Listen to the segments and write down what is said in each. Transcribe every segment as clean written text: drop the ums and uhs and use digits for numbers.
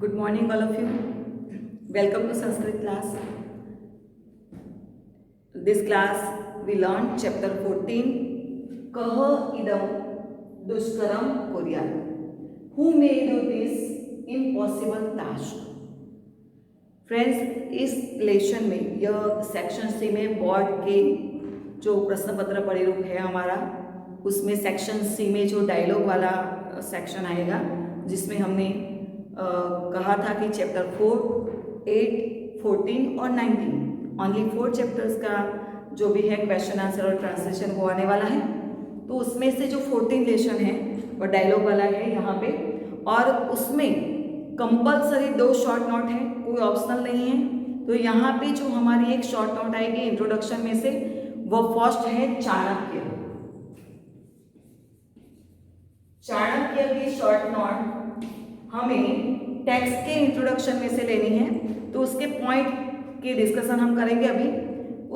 Good morning, all of you. Welcome to Sanskrit class. This class we learned chapter 14. Kah idam dushkaram kuryat. Who may do this impossible task? Friends, इस lesson में यह section C में board के जो प्रश्न पत्र परिरूप है हमारा, उसमें सेक्शन सी में जो डायलॉग वाला सेक्शन आएगा, जिसमें हमने कहा था कि चैप्टर 4, 8, 14 और 19 ओनली 4 चैप्टर्स का जो भी है क्वेश्चन आंसर और ट्रांसलेशन वो आने वाला है। तो उसमें से जो 14 लेसन है वो डायलॉग वाला है यहाँ पे, और उसमें कंपलसरी 2 शॉर्ट नोट है, कोई ऑप्शनल नहीं है। तो यहाँ पे जो हमारी एक शॉर्ट नोट आएगी इंट्रोडक्शन में से, वो फर्स्ट है चाणक्य। चाणक्य की शॉर्ट नोट हमें टेक्स्ट के इंट्रोडक्शन में से लेनी है, तो उसके पॉइंट की डिस्कशन हम करेंगे अभी।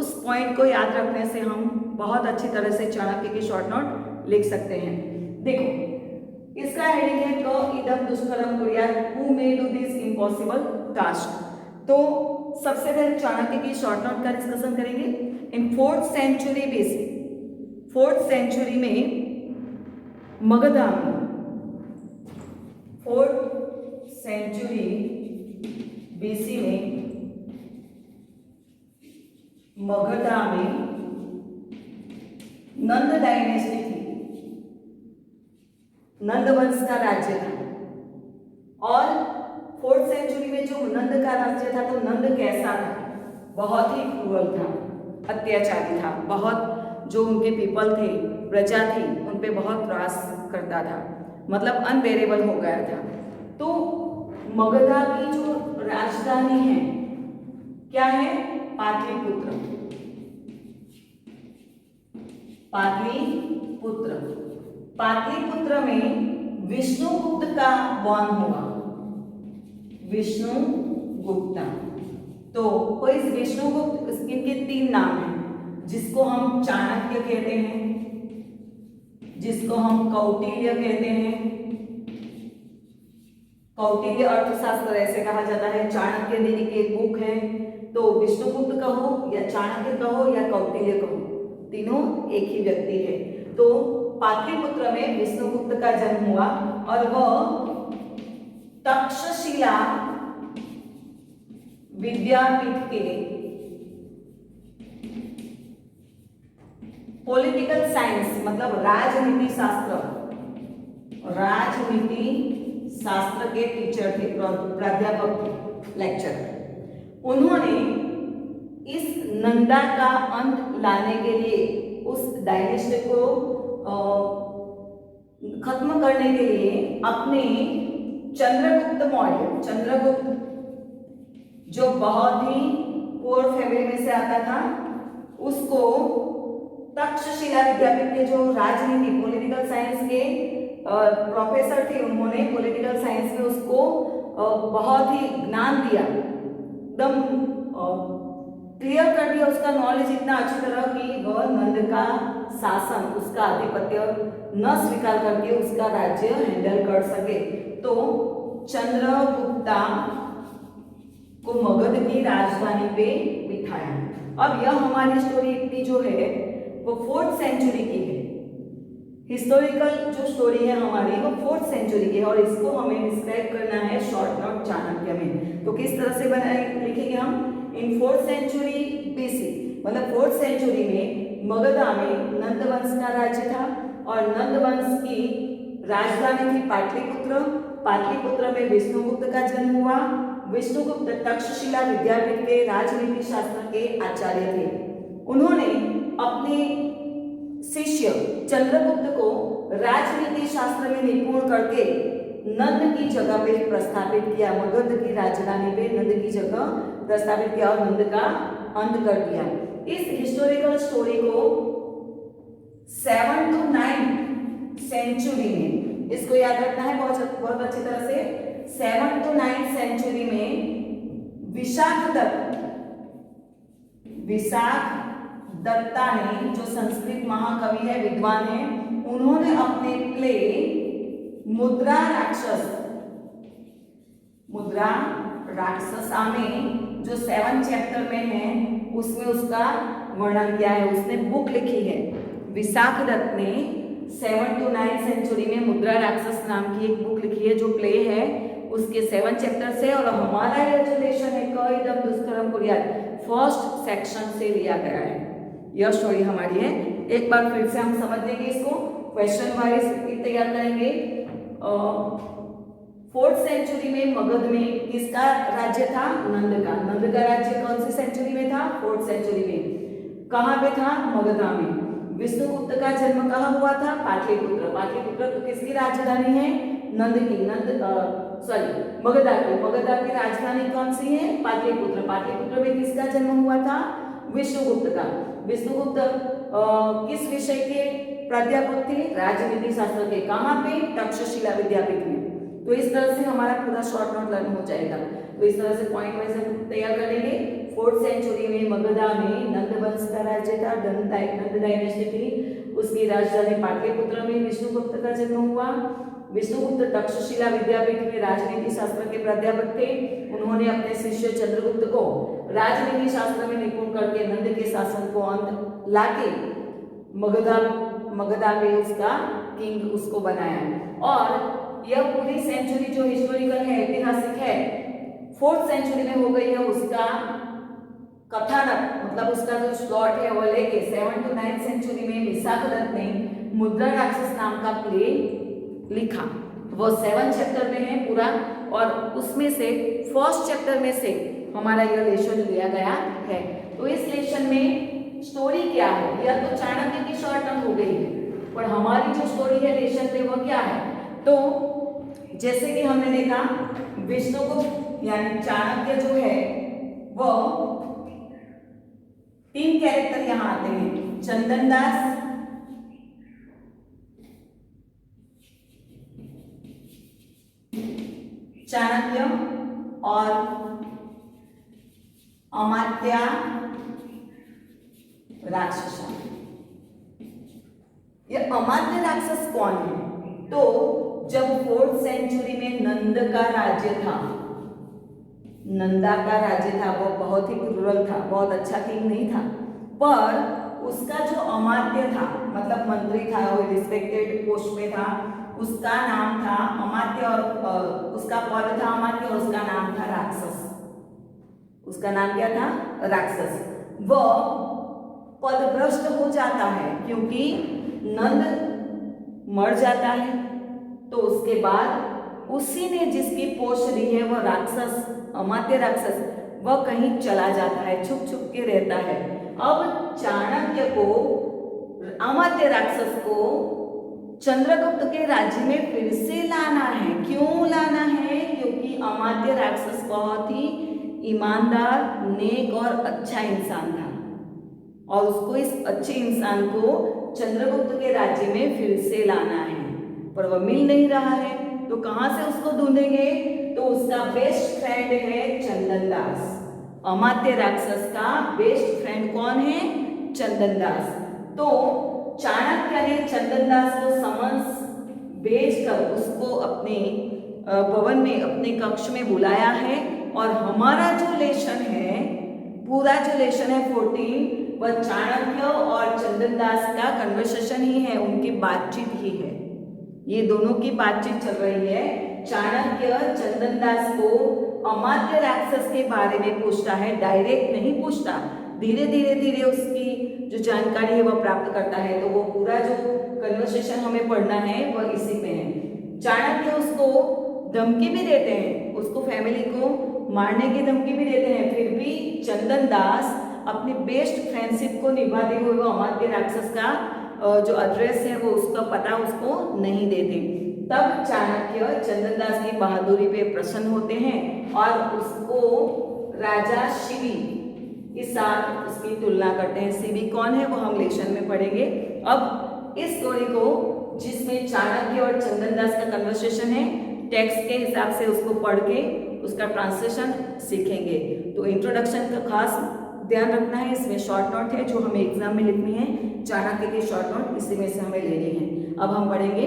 उस पॉइंट को याद रखने से हम बहुत अच्छी तरह से चाणक्य की शॉर्ट नोट लिख सकते हैं। देखो, इसका हेडिंग है क इदम दुष्करम कुर्यात, who may do this impossible task. तो सबसे पहले चाणक्य की शॉर्ट नोट का डिस्कशन करेंगे। इन 4th century BC, 4th century में मगधा में, 4th सेंचुरी बीसी में मगधा में नंद डायनेस्टी थी, नंद वंश का राज्य था। और 4th सेंचुरी में जो नंद का राज्य था, तो नंद कैसा था? बहुत ही क्रूरल था, अत्याचारी था, बहुत जो उनके पीपल थे, प्रजा थी, उन पे बहुत त्रास करता था, मतलब अनबेरेबल हो गया था। तो मगधा की जो राजधानी है क्या है? पाटलिपुत्र। पाटलिपुत्र, पाटलिपुत्र में विष्णुगुप्त का बॉर्न हुआ, विष्णुगुप्त। तो कोई विष्णुगुप्त, इनके 3 नाम हैं, जिसको हम चाणक्य कहते हैं, जिसको हम कौटिल्य कहते हैं। कौटिल्य अर्थशास्त्र ऐसे कहा जाता है। चाणक्य देवी की एक बुक है, तो विष्णुगुप्त कहो या चाणक्य कहो या कौटिल्य कहो, तीनों एक ही व्यक्ति है। तो पाटलिपुत्र में विष्णुगुप्त का जन्म हुआ, और वह तक्षशिला विद्यापीठ के पॉलिटिकल साइंस, मतलब राजनीति शास्त्र, राजनीति शास्त्र के टीचर थे, प्राध्यापक थे, लेक्चरर। उन्होंने इस नंदा का अंत लाने के लिए, उस डायनेस्टी को खत्म करने के लिए अपने चंद्रगुप्त मौर्य, चंद्रगुप्त जो बहुत ही पुअर फैमिली में से आता था, उसको तक्षशिला विद्यापीठ के जो राजनीति पॉलिटिकल साइंस के प्रोफेसर थे, उन्होंने पॉलिटिकल साइंस में उसको बहुत ही ज्ञान दिया, एकदम क्लियर कर दिया, उसका नॉलेज इतना अच्छी तरह कि वह नंद का शासन, उसका आधिपत्य न स्वीकार करके उसका राज्य हैंडल कर सके। तो चंद्रगुप्ता को मगध की राजधानी पे बिठाया। अब यह हमारी स्टोरी इतनी जो है वो 4th सेंचुरी की है। हिस्टोरिकल जो स्टोरी है हमारी वो 4th सेंचुरी की है, और इसको हमें डिस्क्राइब करना है शॉर्ट नोट चाणक्य में। तो किस तरह से लिखेंगे हम? इन 4th सेंचुरी बीसी, मतलब 4th सेंचुरी में मगधा में नंद वंश का राज्य था, और नंद वंश की राजधानी थी पाटलिपुत्र। पाटलिपुत्र में विष्णुगुप्त का जन्म हुआ। विष्णुगुप्त तक्षशिला विद्यापीठ के राजनीति शास्त्र के आचार्य थे। उन्होंने अपने शिष्य चंद्रगुप्त को राजनीति शास्त्र में निपुण करके नंद की जगह पे प्रस्थापित किया, मगध की राजधानी पे नंद की जगह प्रस्थापित किया, और नंद का अंत कर दिया। इस हिस्टोरिकल स्टोरी को 7th to 9th सेंचुरी में, इसको याद रखना है बहुत अच्छी तरह से, 7th to 9th सेंचुरी में विशाख दत्ता ने, जो संस्कृत महाकवि है, विद्वान है, उन्होंने अपने प्ले मुद्रा राक्षस मुद्रा राक्षसा में जो 7 चैप्टर में है उसमें उसका वर्णन किया है। उसने बुक लिखी है, विशाख दत्त ने 7 to 9 सेंचुरी में मुद्रा राक्षस नाम की एक बुक लिखी है जो प्ले है, उसके 7 चैप्टर से। और हमारा ये जो लेशन है क इदम दुष्कर्म कुर्यात् फर्स्ट सेक्शन से लिया गया है। यह स्टोरी हमारी है। एक बार फिर से हम समझ लेंगे इसको, क्वेश्चन वाइज तैयार करेंगे। 4th सेंचुरी में मगध में किसका राज्य था? नंद का। नंद का राज्य कौन सी सेंचुरी में था? 4th सेंचुरी में। कहाँ पे था? मगधा में। विष्णुगुप्त का जन्म कहाँ हुआ था? पाटलिपुत्र। पाटलिपुत्र तो किसकी राजधानी है? नंद की। मगधा की। मगधा की राजधानी कौन सी है? पाटलिपुत्र। पाटलिपुत्र में किसका जन्म हुआ था? विष्णुगुप्त का। विष्णुगुप्त किस विषय के प्राध्यापक थे? राजनीति शास्त्र के। कहाँ पे? तक्षशिला विद्यापीठ में। तो इस तरह से हमारा पूरा शॉर्ट नोट लर्न हो जाएगा। तो इस तरह से पॉइंट वाइज हम तैयार कर लेंगे। 4th सेंचुरी में मगधा में नंद वंश का राज्य था, नंद डायनेस्टी थी। उसकी राजधानी पाटलिपुत्र में विष्णुगुप्त का जन्म हुआ। विष्णुगुप्त तक्षशिला विद्यापीठ में राजनीति शास्त्र के प्राध्यापक थे। उन्होंने अपने शिष्य चंद्रगुप्त को राजनीति शास्त्र में निपुण करके नंद के शासन को अंत लाके मगधा में उसका किंग उसको बनाया। और यह पूरी सेंचुरी जो हिस्टोरिकल है, ऐतिहासिक है, 4th सेंचुरी में हो गई है। उसका कथानक मतलब उसका जो स्लॉट है वो लेके 7 to 9 सेंचुरी में विशाख दत्त ने मुद्रा राक्षस नाम का प्ले लिखा। वो 7 चैप्टर में है पूरा, और उसमें से फर्स्ट चैप्टर में से हमारा यह लेशन लिया गया है। तो इस लेशन में स्टोरी क्या है? यह तो चाणक्य की शॉर्ट टर्म हो गई है, पर हमारी जो स्टोरी है लेशन में वो क्या है? तो जैसे कि हमने देखा विष्णुगुप्त यानी चाणक्य जो है वो 3 कैरेक्टर यहां आते हैं, चंदनदास, चाणक्य और अमात्या राक्षसा। ये अमात्य राक्षस कौन है? तो जब 4th सेंचुरी में नंद का राज्य था, नंदा का राज्य था, वो बहुत ही क्रूरल था, बहुत अच्छा किंग नहीं था, पर उसका जो अमात्य था मतलब मंत्री था, वो रिस्पेक्टेड पोस्ट में था, उसका नाम था अमात्य और उसका पद था अमात्य और उसका नाम था राक्षस। उसका नाम क्या था? राक्षस। वह पदभ्रष्ट हो जाता है क्योंकि नंद मर जाता है। तो उसके बाद उसी ने जिसकी पोस्ट दी है वह राक्षस, अमात्य राक्षस, वह कहीं चला जाता है, छुप छुप के रहता है। अब चाणक्य को, अमात्य राक्षस को चंद्रगुप्त के राज्य में फिर से लाना है। क्यों लाना है? क्योंकि अमात्य राक्षस बहुत ही ईमानदार, नेक और अच्छा इंसान था, और उसको इस अच्छे इंसान को चंद्रगुप्त के राज्य में फिर से लाना है, पर वह मिल नहीं रहा है। तो कहां से उसको ढूंढेंगे? तो उसका बेस्ट फ्रेंड है चंदनदास। अमात्य राक्षस का बेस्ट फ्रेंड कौन है? चंदनदास। तो चाणक्य ने चंदनदास को समन्स भेजकर उसको अपने भवन में, अपने कक्ष में बुलाया है। और हमारा जो लेशन है, पूरा जो लेशन है 14, वह चाणक्य और चंदनदास का कन्वर्सेशन ही है, उनकी बातचीत ही है। ये दोनों की बातचीत चल रही है। चाणक्य चंदनदास को अमात्य राक्षस के बारे में पूछता है, डायरेक्ट नहीं पूछता, धीरे धीरे उसकी जो जानकारी है वह प्राप्त करता है। तो वो पूरा जो कन्वर्सेशन हमें पढ़ना है वह इसी में है। चाणक्य उसको धमकी भी देते हैं, उसको फैमिली को मारने की धमकी भी देते हैं, फिर भी चंदनदास अपनी बेस्ट फ्रेंडशिप को निभाते हुए वो अमात्य राक्षस का जो एड्रेस है वो उसका पता उसको नहीं देते। तब चाणक्य चंदनदास की बहादुरी पे प्रसन्न होते हैं और उसको राजा शिवी के साथ उसकी तुलना करते हैं। शिवी कौन है वो हम लेक्चर में पढ़ेंगे। अब इस स्टोरी को, जिसमें चाणक्य और चंदनदास का कन्वर्सेशन है, टेक्स्ट के हिसाब से उसको पढ़ के उसका ट्रांसलेशन सीखेंगे। तो इंट्रोडक्शन का खास ध्यान रखना है। इसमें शॉर्ट नोट है जो हमें एग्जाम में लिखनी है, चाणक्य की शॉर्ट नोट इसी में से हमें लेनी है। अब हम पढ़ेंगे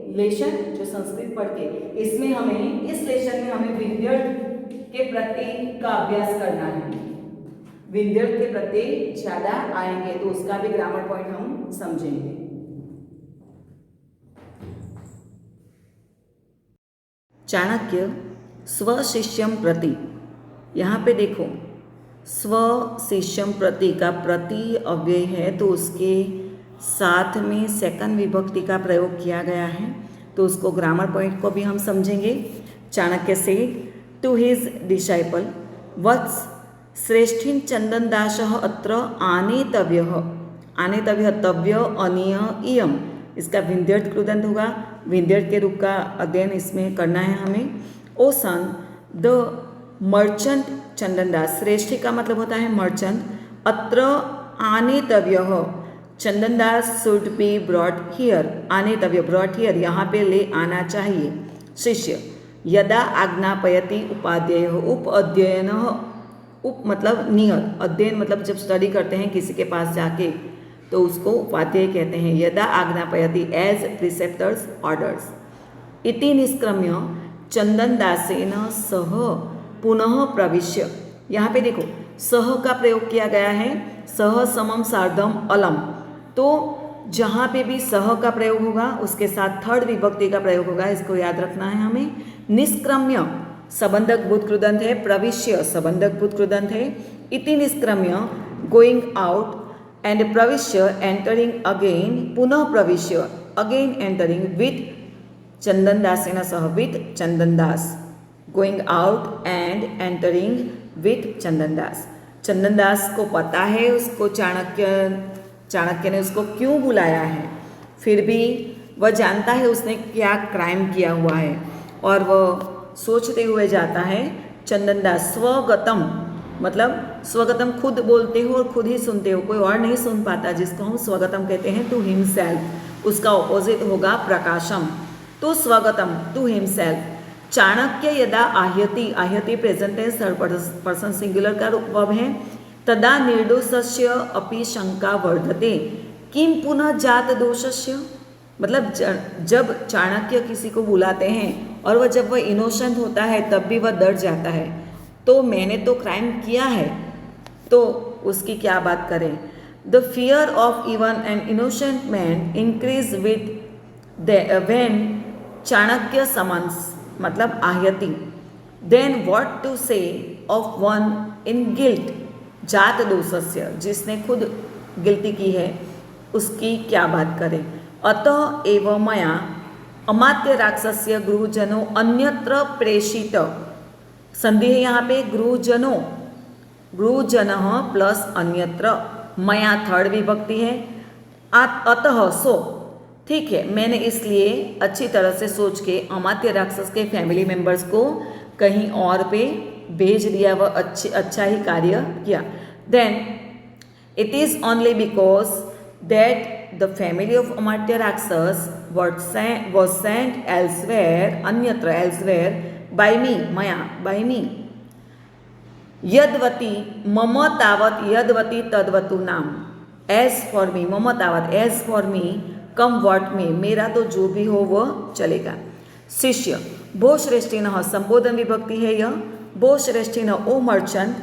लेशन जो संस्कृत पढ़ के, इसमें हमें इस लेशन में हमें विंध्यड के प्रत्यय का अभ्यास करना है। विंध्यड के प्रत्यय ज्यादा आएंगे तो उसका भी ग्रामर पॉइंट हम समझेंगे। चाणक्य स्वशिष्यम प्रति, यहाँ पे देखो स्व शिष्यम प्रति का प्रति अव्यय है तो उसके साथ में सेकंड विभक्ति का प्रयोग किया गया है, तो उसको ग्रामर पॉइंट को भी हम समझेंगे। चाणक्य से टू हिज डिसाइपल वत्स श्रेष्ठीन चंदनदासः अत्र आनेतव्यः, आनेतव्यः तव्य अनीय इयम, इसका विंध्यड कृदंत होगा। विंध्यड के रूप का अध्ययन इसमें करना है हमें। ओ सन द मर्चेंट चंदनदास, श्रेष्ठी का मतलब होता है मर्चेंट। अत्र आनेतव्यः, Chandandas should be brought here, आनेतव्य ब्रॉट हियर, यहाँ पे ले आना चाहिए। शिष्य यदा आज्ञापयति उपाध्याय, उप अध्ययन, उप मतलब नियर, अध्ययन मतलब जब स्टडी करते हैं किसी के पास जाके तो उसको उपाध्याय कहते हैं। यदा आज्ञापयति एज प्रिसेप्टर्स ऑर्डर्स। इति निष्क्रम्य चंदनदासेन सह पुनः प्रविश्य, यहाँ पे देखो सह का प्रयोग किया गया है, सह समम सार्धम अलम, तो जहाँ पे भी सह का प्रयोग होगा उसके साथ थर्ड विभक्ति का प्रयोग होगा, इसको याद रखना है हमें। निष्क्रम्य संबंधक भूत कृदंत है, प्रविश्य संबंधक भूत कृदंत है। इति निष्क्रम्य गोइंग आउट एंड प्रविश्य एंटरिंग अगेन, पुनः प्रविश्य अगेन एंटरिंग विथ चंदनदासेन सह, with Chandandas, going out and entering with Chandandas. Chandandas को पता है उसको चाणक्य ने उसको क्यों बुलाया है, फिर भी वह जानता है उसने क्या क्राइम किया हुआ है और वह सोचते हुए जाता है। चंदनदास स्वगतम मतलब स्वगतम खुद बोलते हो और खुद ही सुनते हो, कोई और नहीं सुन पाता, जिसको हम स्वगतम कहते हैं टू हिमसेल्फ, उसका ऑपोजिट होगा प्रकाशम, तो स्वगतम टू हिमसेल्फ। चाणक्य यदा आह्यति, आह्यति present tense third person singular का वर्ब है। तदा निर्दोषस्य अपि शंका वर्धते, किम पुनः जात दोषस्य, मतलब जब चाणक्य किसी को बुलाते हैं और वह जब वह इनोसेंट होता है तब भी वह डर जाता है, तो मैंने तो क्राइम किया है तो उसकी क्या बात करें। The fear of even an innocent man increase with when Chanakya summons, मतलब आह्यति, देन व्हाट टू से ऑफ वन इन गिल्ट जात दोषस्य, जिसने खुद गिल्टी की है उसकी क्या बात करें। अतः एव मया अमात्य राक्षस्य गृहजनों अन्यत्र प्रेषित, संधि है यहाँ पे गृहजनों, गृहजनः प्लस अन्यत्र, मया थर्ड विभक्ति है, अतः सो, ठीक है मैंने इसलिए अच्छी तरह से सोच के अमात्य राक्षस के फैमिली मेंबर्स को कहीं और पे भेज दिया, वह अच्छा ही कार्य किया। Then it is only because that the family of Amatya Rakshasa was sent elsewhere, अन्यत्र elsewhere, by me, मया, by me, यद्वती मम तावत यद्वती तद्वतु नाम, as for me, मम तावत as for me, come what me, मेरा तो जो भी हो वह चलेगा। शिष्य भो श्रेष्ठिनः, संबोधन विभक्ति है यह, भो श्रेष्ठिनः ओ मर्चेंट,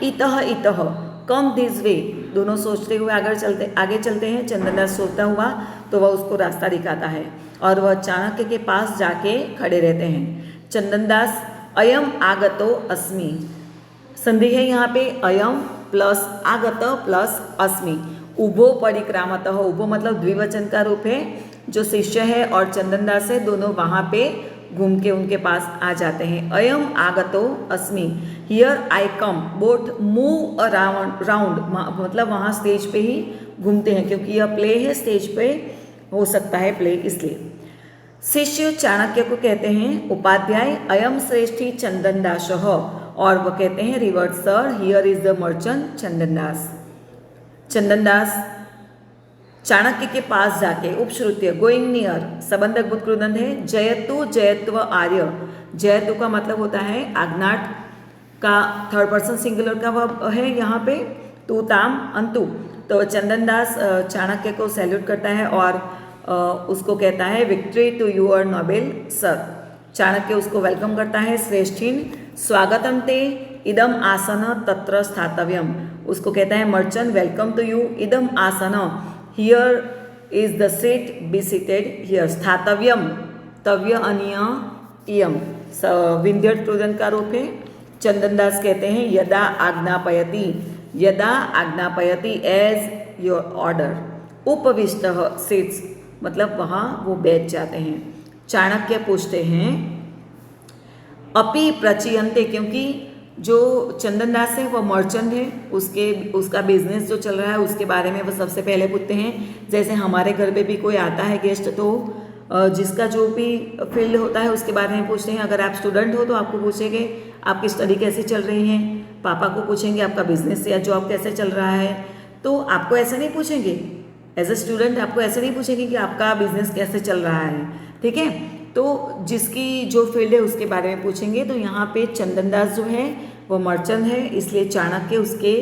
इतः इतः कम दिस वे, दोनों सोचते हुए आगे चलते हैं। चंदनदास सोचता हुआ तो वह उसको रास्ता दिखाता है और वह चाणक्य के पास जाके खड़े रहते हैं। चंदनदास अयम आगतो अस्मि, संधि है यहाँ पे अयम प्लस आगत प्लस अस्मि, उभो परिक्रामतः, उभो मतलब द्विवचन का रूप है, जो शिष्य है और चंदनदास है दोनों वहाँ पे घूम के उनके पास आ जाते हैं। अयम आगतो अस्मि, here I come, boat move round मतलब वहाँ स्टेज पे ही घूमते हैं क्योंकि यह प्ले है, स्टेज पे हो सकता है प्ले इसलिए। शिष्य चाणक्य को कहते हैं उपाध्याय अयम श्रेष्ठी चंदनदासः, और वह कहते हैं revered sir here is the merchant Chandandas. Chandandas Chanakya के पास जाके उपश्रुत्य गोइंग नियर, संबंधक भूतकृदंत है, जयतु जयत्व आर्य, जयतु का मतलब होता है आग्नाट का थर्ड पर्सन सिंगुलर का वर्ब है यहाँ पे, तू ताम अंतु, तो चंदनदास चाणक्य को सैल्यूट करता है और उसको कहता है victory to your noble sir. Chanakya उसको वेलकम करता है, श्रेष्ठीन स्वागतम ते इदम आसन तत्र स्थातव्यम। उसको कहता है मर्चेंट वेलकम टू यू, इदम आसन here is the seat, be seated here. स्थातव्यम तव्य अनिय इयम विंध्यट प्रेजेंट का रूप है। चंदन दास कहते हैं यदा आज्ञापयति, यदा आज्ञापयति एज योर ऑर्डर। उपविष्ट सीट्स मतलब वहाँ वो बैठ जाते हैं। चाणक्य पूछते हैं अपि प्रचीयन्ते, क्योंकि जो चंदन दास है वो मर्चेंट है, उसका बिजनेस जो चल रहा है उसके बारे में वो सबसे पहले पूछते हैं। जैसे हमारे घर पे भी कोई आता है गेस्ट तो जिसका जो भी फील्ड होता है उसके बारे में पूछते हैं। अगर आप स्टूडेंट हो तो आपको पूछेंगे आपकी स्टडी कैसी चल रही है, पापा को पूछेंगे आपका बिजनेस या जॉब कैसे चल रहा है। तो आपको ऐसा नहीं पूछेंगे, एज ए स्टूडेंट आपको ऐसे नहीं पूछेंगे कि आपका बिजनेस कैसे चल रहा है, ठीक है। तो जिसकी जो फील्ड है उसके बारे में पूछेंगे। तो यहाँ पे चंदन दास जो है वो मर्चेंट है, इसलिए चाणक्य उसके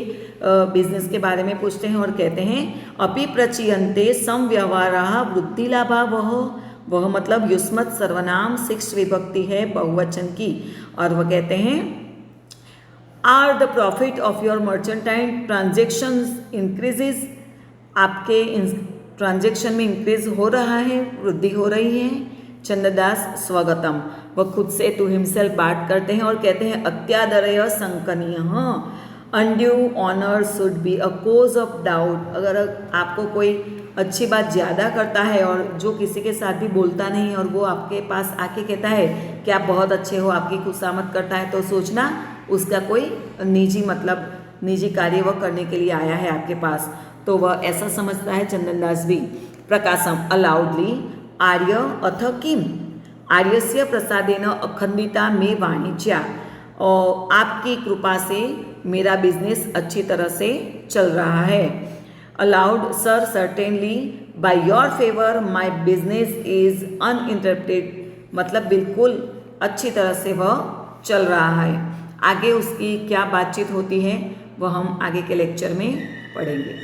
बिजनेस के बारे में पूछते हैं और कहते हैं अपि प्रचीयन्ते समव्यवहारः वृद्धि लाभा। वह मतलब युष्मत् सर्वनाम 6 विभक्ति है बहुवचन की, और वह कहते हैं are the profit of your mercantile transactions increases. आपके ट्रांजेक्शन में इंक्रीज हो रहा है, वृद्धि हो रही है। चंद्रदास स्वागतम, वह खुद से टू हिमसेल्फ बात करते हैं और कहते हैं अत्यादरय संकनीय, undue honour should be a cause of doubt. अगर आपको कोई अच्छी बात ज़्यादा करता है और जो किसी के साथ भी बोलता नहीं है और वो आपके पास आके कहता है कि आप बहुत अच्छे हो, आपकी खुशामद करता है, तो सोचना उसका कोई निजी कार्य वह करने के लिए आया है आपके पास। तो वह ऐसा समझता है चंदन दास भी। प्रकाशम अलाउडली आर्य अथ किम, आर्यस्य प्रसादेन अखंडिता में वाणिज्या, और आपकी कृपा से मेरा बिजनेस अच्छी तरह से चल रहा है। Allowed sir certainly by your favour my business is uninterrupted, मतलब बिल्कुल अच्छी तरह से वह चल रहा है। आगे उसकी क्या बातचीत होती है वह हम आगे के लेक्चर में पढ़ेंगे।